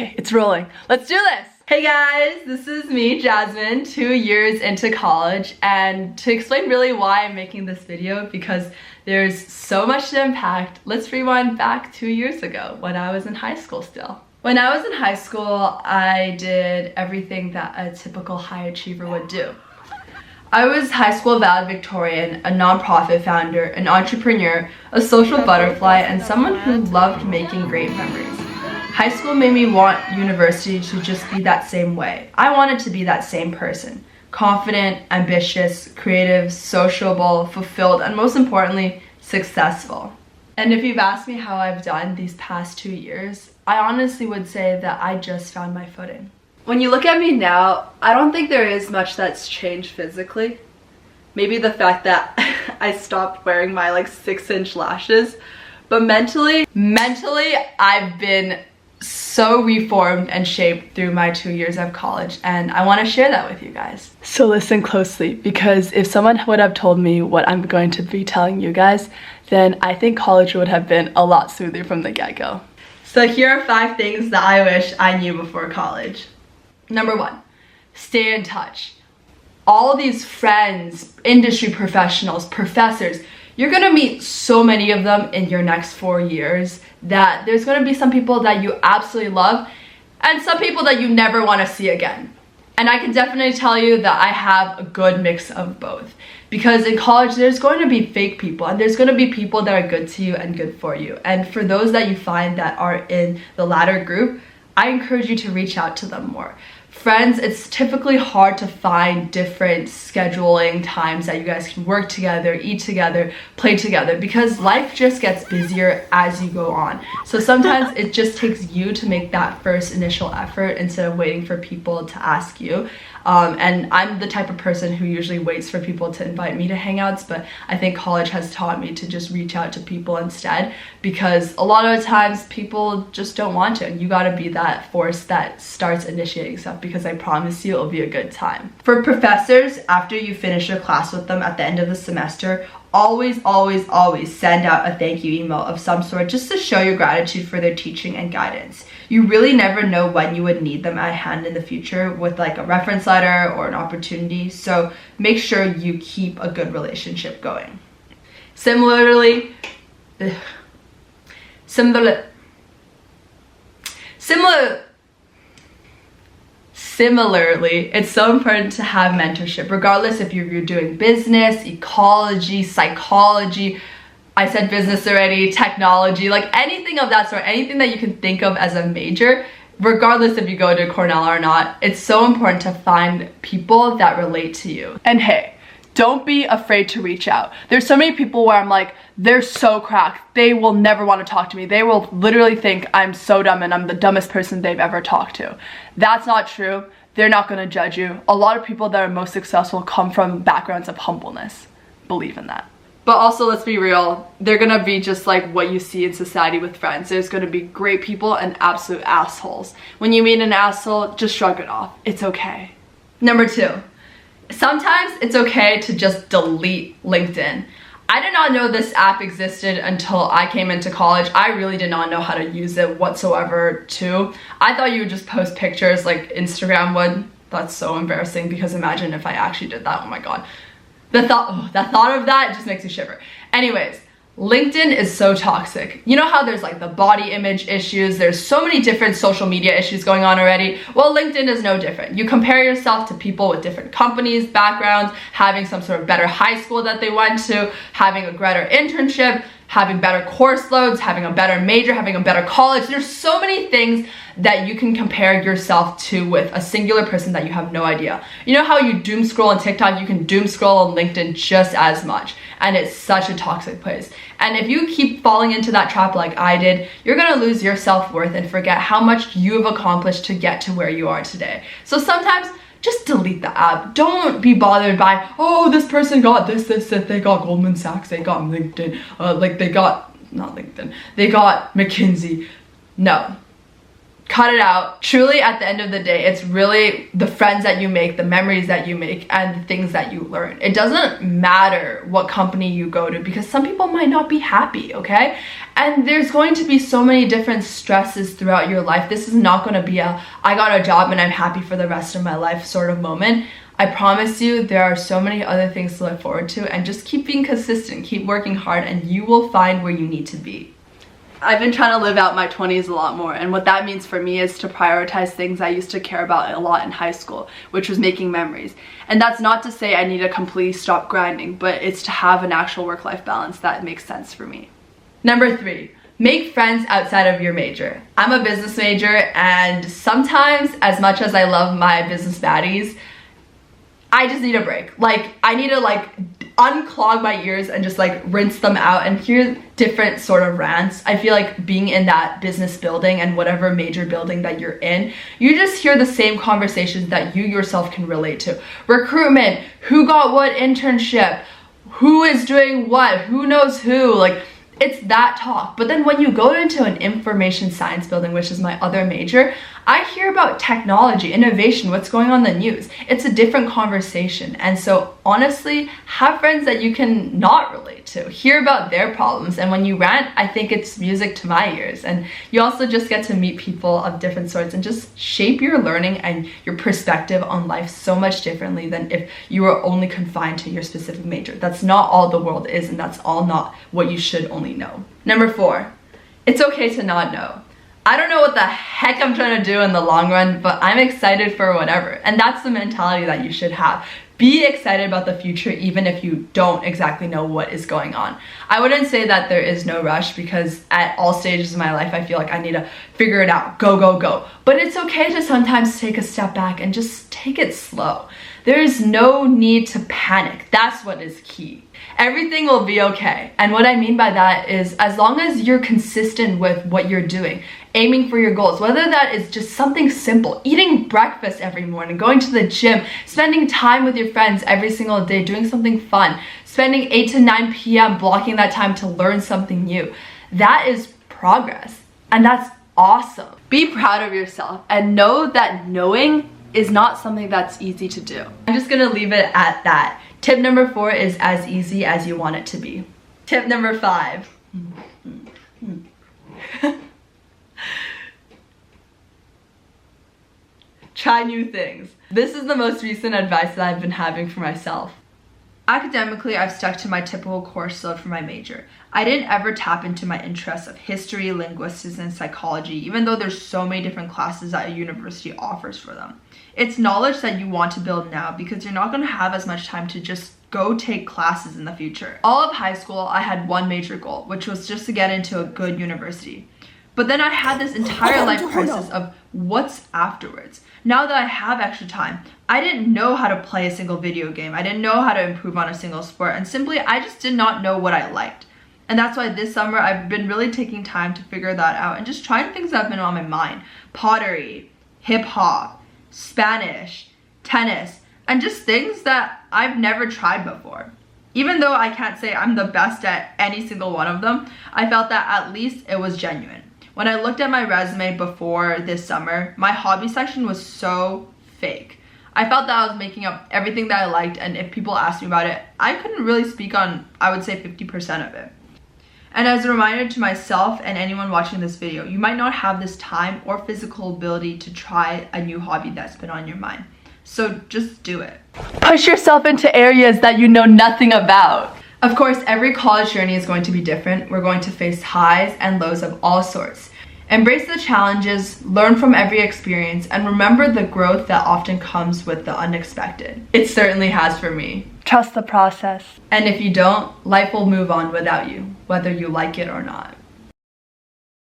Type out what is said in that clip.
Okay, it's rolling. Let's do this. Hey guys, this is me, Jasmine, 2 years into college, and to explain really why I'm making this video, because there's so much to unpack, let's rewind back 2 years ago when I was in high school still. When I was in high school, I did everything that a typical high achiever would do. I was high school valedictorian, a nonprofit founder, an entrepreneur, a social butterfly, and someone who loved making great memories. High school made me want university to just be that same way. I wanted to be that same person. Confident, ambitious, creative, sociable, fulfilled, and most importantly, successful. And if you've asked me how I've done these past 2 years, I honestly would say that I just found my footing. When you look at me now, I don't think there is much that's changed physically. Maybe the fact that I stopped wearing my 6-inch lashes, but mentally, I've been so reformed and shaped through my 2 years of college, and I want to share that with you guys. So listen closely, because if someone would have told me what I'm going to be telling you guys, then I think college would have been a lot smoother from the get-go. So here are 5 things that I wish I knew before college. Number 1, stay in touch. All these friends, industry professionals, professors, you're gonna meet so many of them in your next 4 years that there's gonna be some people that you absolutely love and some people that you never wanna see again. And I can definitely tell you that I have a good mix of both. Because in college, there's going to be fake people and there's going to be people that are good to you and good for you. And for those that you find that are in the latter group, I encourage you to reach out to them more. Friends, it's typically hard to find different scheduling times that you guys can work together, eat together, play together, because life just gets busier as you go on. So sometimes it just takes you to make that first initial effort instead of waiting for people to ask you. And I'm the type of person who usually waits for people to invite me to hangouts, but I think college has taught me to just reach out to people instead, because a lot of the times people just don't want to, and you gotta be that force that starts initiating stuff, because I promise you it'll be a good time. For professors, after you finish your class with them at the end of the semester, always send out a thank you email of some sort just to show your gratitude for their teaching and guidance. You really never know when you would need them at hand in the future with a reference letter or an opportunity, so make sure you keep a good relationship going. Similarly, it's so important to have mentorship, regardless if you're doing business, ecology, psychology, I said business already, technology, anything of that sort, anything that you can think of as a major, regardless if you go to Cornell or not, it's so important to find people that relate to you. And hey, don't be afraid to reach out. There's so many people where I'm like, they're so cracked, they will never want to talk to me. They will literally think I'm so dumb and I'm the dumbest person they've ever talked to. That's not true. They're not going to judge you. A lot of people that are most successful come from backgrounds of humbleness. Believe in that. But also, let's be real, they're gonna be just like what you see in society with friends. There's gonna be great people and absolute assholes. When you meet an asshole, just shrug it off. It's okay. Number 2, sometimes it's okay to just delete LinkedIn. I did not know this app existed until I came into college. I really did not know how to use it whatsoever too. I thought you would just post pictures like Instagram would. That's so embarrassing, because imagine if I actually did that, oh my god. The thought of that just makes me shiver. Anyways, LinkedIn is so toxic. You know how there's the body image issues, there's so many different social media issues going on already? Well, LinkedIn is no different. You compare yourself to people with different companies, backgrounds, having some sort of better high school that they went to, having a better internship, having better course loads, having a better major, having a better college. There's so many things that you can compare yourself to with a singular person that you have no idea. You know how you doom scroll on TikTok, you can doom scroll on LinkedIn just as much. And it's such a toxic place. And if you keep falling into that trap like I did, you're gonna lose your self-worth and forget how much you have accomplished to get to where you are today. So sometimes, just delete the app. Don't be bothered by, oh, this person got this, they got Goldman Sachs, they got LinkedIn, they got McKinsey. No. cut it out. Truly, at the end of the day, it's really the friends that you make, the memories that you make, and the things that you learn. It doesn't matter what company you go to because some people might not be happy, okay? And there's going to be so many different stresses throughout your life. This is not going to be a I got a job and I'm happy for the rest of my life sort of moment. I promise you there are so many other things to look forward to, and just keep being consistent, keep working hard, and you will find where you need to be. I've been trying to live out my 20s a lot more, and what that means for me is to prioritize things I used to care about a lot in high school, which was making memories. And that's not to say I need to completely stop grinding, but it's to have an actual work-life balance that makes sense for me. Number 3, make friends outside of your major. I'm a business major, and sometimes, as much as I love my business baddies, I just need a break. Like, I need to unclog my ears and just rinse them out and hear different sort of rants. I feel like being in that business building and whatever major building that you're in, you just hear the same conversations that you yourself can relate to. Recruitment, who got what internship, who is doing what, who knows who, it's that talk. But then when you go into an information science building, which is my other major, I hear about technology, innovation, what's going on in the news. It's a different conversation. And so honestly, have friends that you can not relate to. Hear about their problems. And when you rant, I think it's music to my ears. And you also just get to meet people of different sorts and just shape your learning and your perspective on life so much differently than if you were only confined to your specific major. That's not all the world is, and that's all not what you should only know. Number 4, it's okay to not know. I don't know what the heck I'm trying to do in the long run, but I'm excited for whatever. And that's the mentality that you should have. Be excited about the future even if you don't exactly know what is going on. I wouldn't say that there is no rush, because at all stages of my life I feel like I need to figure it out, go, go, go. But it's okay to sometimes take a step back and just take it slow. There is no need to panic. That's what is key. Everything will be okay. And what I mean by that is, as long as you're consistent with what you're doing, aiming for your goals, whether that is just something simple, eating breakfast every morning, going to the gym, spending time with your friends every single day, doing something fun, spending 8 to 9 p.m. blocking that time to learn something new, that is progress. And that's awesome. Be proud of yourself and know that knowing is not something that's easy to do. I'm just gonna leave it at that. Tip number 4 is as easy as you want it to be. Tip number 5. Try new things. This is the most recent advice that I've been having for myself. Academically, I've stuck to my typical course load for my major. I didn't ever tap into my interests of history, linguistics, and psychology, even though there's so many different classes that a university offers for them. It's knowledge that you want to build now, because you're not going to have as much time to just go take classes in the future. All of high school, I had one major goal, which was just to get into a good university. But then I had this entire life crisis of what's afterwards. Now that I have extra time, I didn't know how to play a single video game. I didn't know how to improve on a single sport, and simply I just did not know what I liked. And that's why this summer I've been really taking time to figure that out and just trying things that have been on my mind. Pottery, hip hop, Spanish, tennis, and just things that I've never tried before. Even though I can't say I'm the best at any single one of them, I felt that at least it was genuine. When I looked at my resume before this summer, my hobby section was so fake. I felt that I was making up everything that I liked, and if people asked me about it, I couldn't really speak on, I would say, 50% of it. And as a reminder to myself and anyone watching this video, you might not have this time or physical ability to try a new hobby that's been on your mind. So just do it. Push yourself into areas that you know nothing about. Of course, every college journey is going to be different. We're going to face highs and lows of all sorts. Embrace the challenges, learn from every experience, and remember the growth that often comes with the unexpected. It certainly has for me. Trust the process. And if you don't, life will move on without you, whether you like it or not.